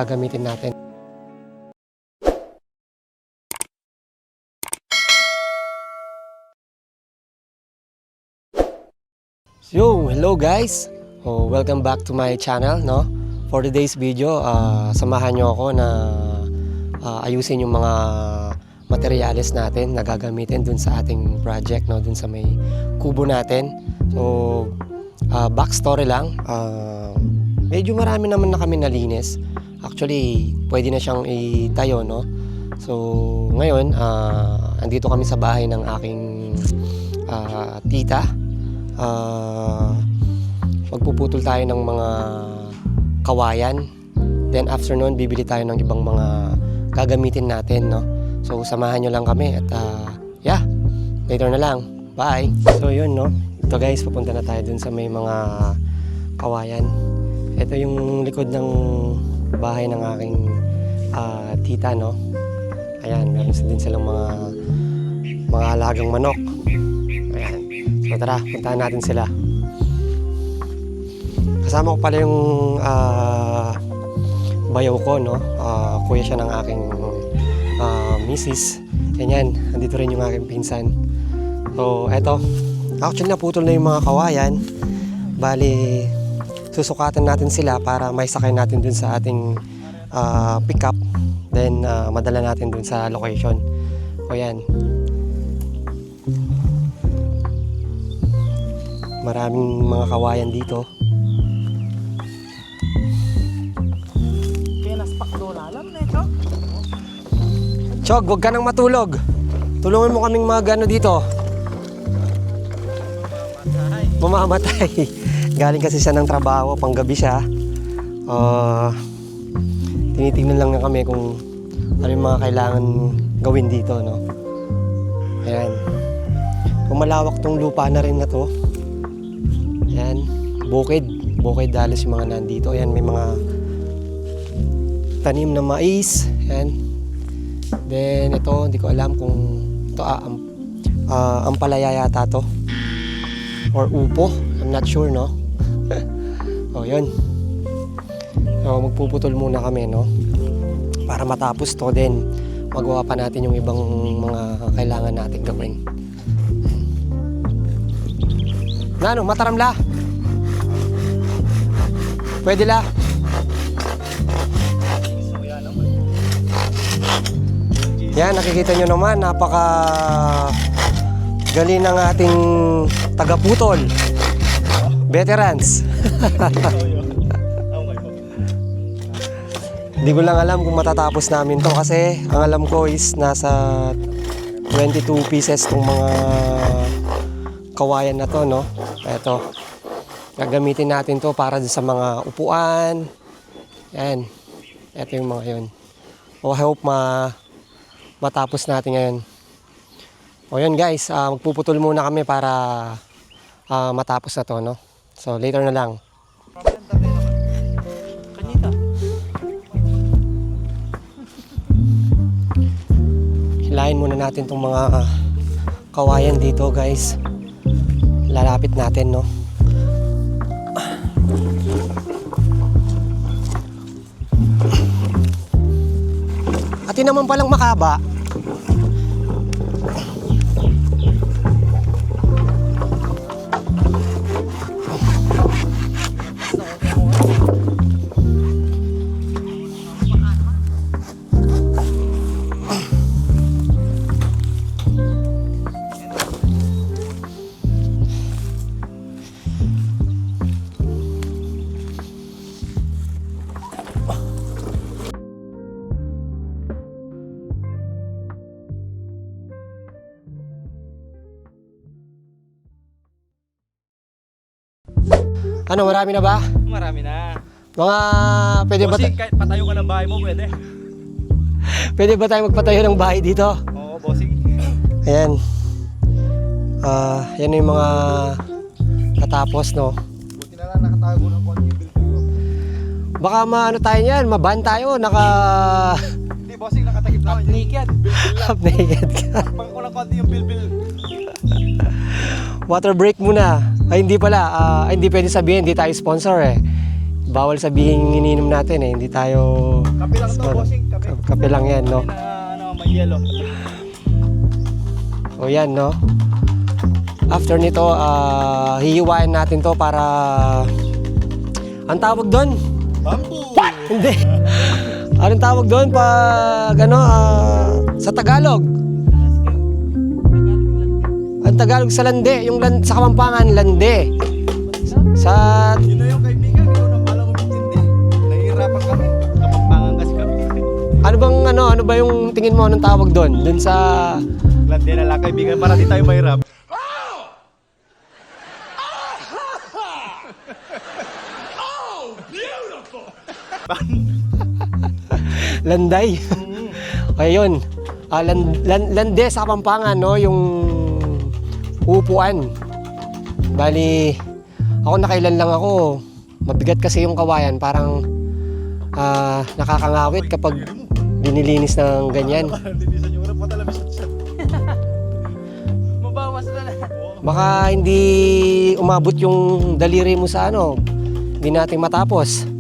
gagamitin natin. Yo, hello guys. Welcome back to my channel, no? For today's video, samahan nyo ako na ayusin yung mga materyales natin na gagamitin dun sa ating project, no? Dun sa may kubo natin. So, backstory lang. Medyo marami naman na kami nalinis. Actually, pwede na siyang itayo, no? So, ngayon, andito kami sa bahay ng aking tita. Magpuputol tayo ng mga kawayan. Then after nun, bibili tayo ng ibang mga gagamitin natin, no? So samahan nyo lang kami at yeah, later na lang. Bye! So yun, no? Ito guys, pupunta na tayo dun sa may mga kawayan. Ito yung likod ng bahay ng aking tita, no? Ayan, meron din silang mga alagang manok. Ayan. So tara, puntahan natin sila. Kasama ko pala yung bayaw ko, no? Kuya siya ng aking misis. Ganyan, andito rin yung aking pinsan. So eto, actually naputol na yung mga kawayan. Bali, susukatan natin sila para may sakay natin dun sa ating pickup. Then madala natin dun sa location. O yan. Maraming mga kawayan dito. Chog, huwag ka nang matulog. Tulungan mo kaming mag-ano dito. Mamamatay. Galing kasi siya ng trabaho, panggabi siya. Tinitingnan lang na kami kung ano yung mga kailangan gawin dito, no? Ayan. Kung malawak tong lupa na rin na to. Ayan, bukid dalos yung mga nandito. Ayan, may mga tanim na mais. Ayan. Then ito, hindi ko alam kung ito ampalaya yata to or upo, I'm not sure, no? O yun. So magpuputol muna kami, no? Para matapos to, then magawa pa natin yung ibang mga kailangan natin gawin. Ano, mataram la? Pwede la? Yan, nakikita nyo naman, napaka galing ng ating tagaputol. Veterans. Hindi ko lang alam kung matatapos namin to kasi ang alam ko is nasa 22 pieces tong mga kawayan na to, no? Ito, gagamitin natin to para sa mga upuan. Yan, ito yung mga yun. I hope matapos natin ngayon. O yun guys, magpuputol muna kami para matapos na to, no? So later na lang. Hilahin muna natin tong mga kawayan dito guys. Lalapit natin, no? Ati naman palang makaba. Ano, marami na ba? Marami na. Mga, pwede ba Bossing, kahit patayo ka ng bahay mo, pwede. Pwede ba tayo magpatayo ng bahay dito? Oo, bossing. Ayan. Yan yung mga katapos, no? Buti na lang nakatago ng konti yung building ko. Baka maano tayo niyan, maban tayo, Hindi, bossing, nakatakip na. Half naked. half naked ka. Pang ko lang konti yung bilbil. Water break muna. Ay, hindi pala. Hindi pwede sabihin, hindi tayo sponsor eh. bawal sabihin ininom natin eh. Hindi tayo... Kape lang to, bossing. Kape. Kape lang yan, no? Na, may yelo. O yan, no? After nito, hihiwain natin to para... Ang tawag doon? Bamboo! Hindi. Anong tawag doon pag ano, sa Tagalog? Ang Tagalog sa lande, yung sa Kapampangan, lande. Sa... Yun na yung kaibigan, ikaw na pala umintindi. Nahihirapan kami. Kapampangan kasi kami. Ano ba yung tingin mo anong tawag doon? Doon sa... Lande na lang kaibigan para di tayo mahirap. Landay. Ayun. Lande sa Kapampangan, no? Yung upuan. Bali, ako nakailan lang ako. Mabigat kasi yung kawayan. Parang nakakangawit kapag dinilinis ng ganyan. Linisan yung urap, matalabis at siya. Mabawas na lang. Baka hindi umabot yung daliri mo sa ano. Hindi natin matapos.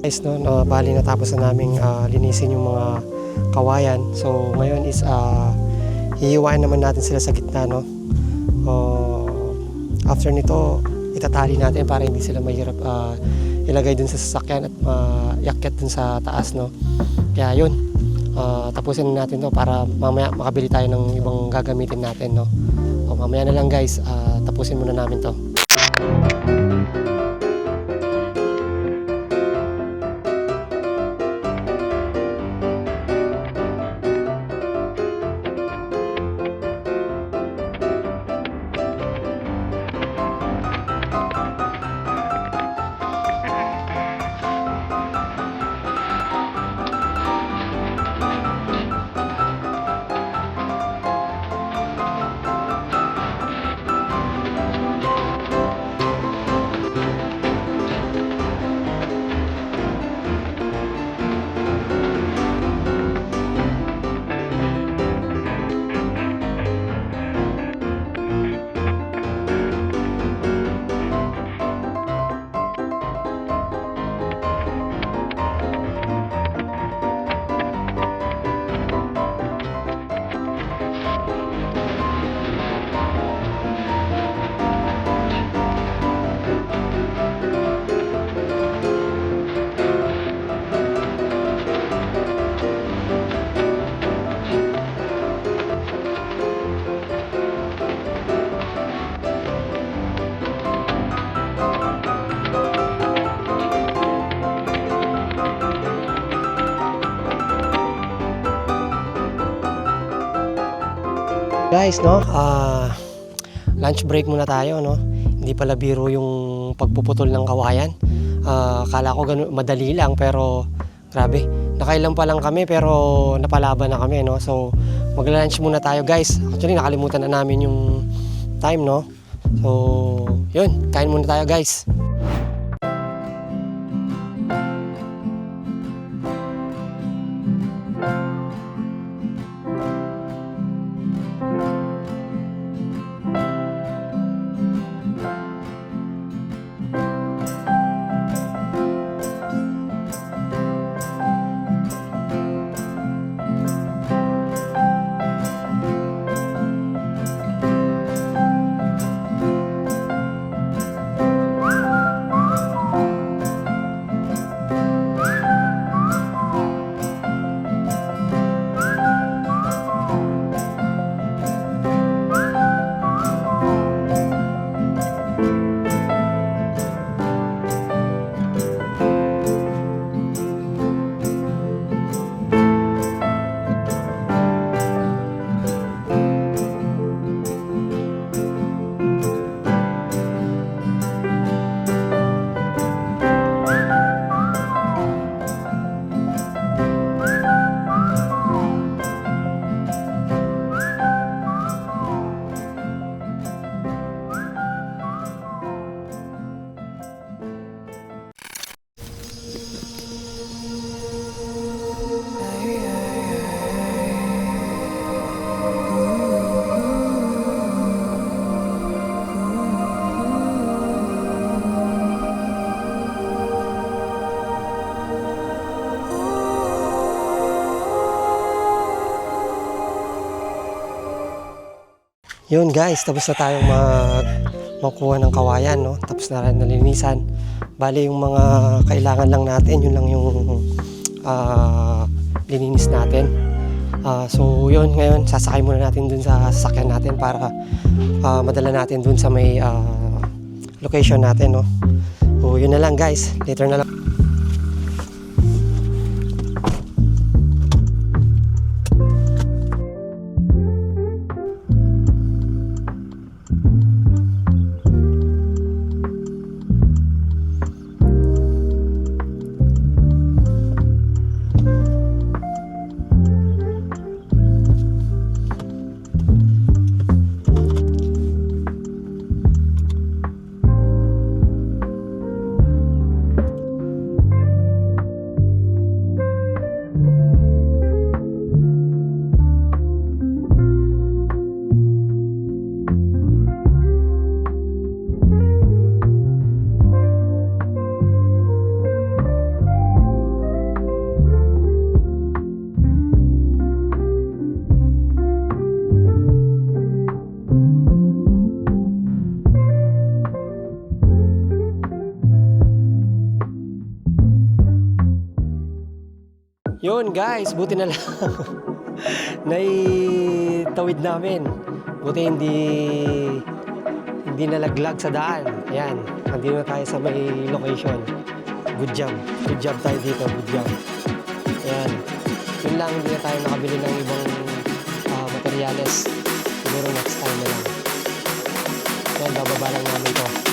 Guys, no, bali natapos na naming linisin yung mga kawayan. So ngayon is hihiwain naman natin sila sa gitna, no. After nito, itatali natin para hindi sila mahirap ilagay dun sa sasakyan at iakyat dun sa taas, no. Kaya yun, tapusin natin to para mamaya makabili tayo ng ibang gagamitin natin, no. O, mamaya na lang guys, tapusin muna namin to. Guys, no, lunch break muna tayo, no. Hindi pala biro yung pagpuputol ng kawayan. Akala ko madali lang pero grabe. Nakailan pa lang kami pero napalaban na kami, no. So, magla-lunch muna tayo, guys. Actually, nakalimutan na namin yung time, no. So, yun, kain muna tayo, guys. Yun guys, tapos na tayong magkuha ng kawayan, no? Tapos na rin nalinisan. Bali yung mga kailangan lang natin, yun lang yung lininis natin. So yun, ngayon sasakay muna natin dun sa sasakyan natin para madala natin dun sa may location natin, no? So yun na lang guys, later na lang. Yun guys, buti na lang naitawid namin. Buti hindi nalaglag sa daan. Ayan, nandito na tayo sa may location. Good job. Good job tayo dito, good job. Ayan, yun lang, hindi na tayo nakabili ng ibang materyales. Siguro next time na lang. Ayan, bababa lang namin to.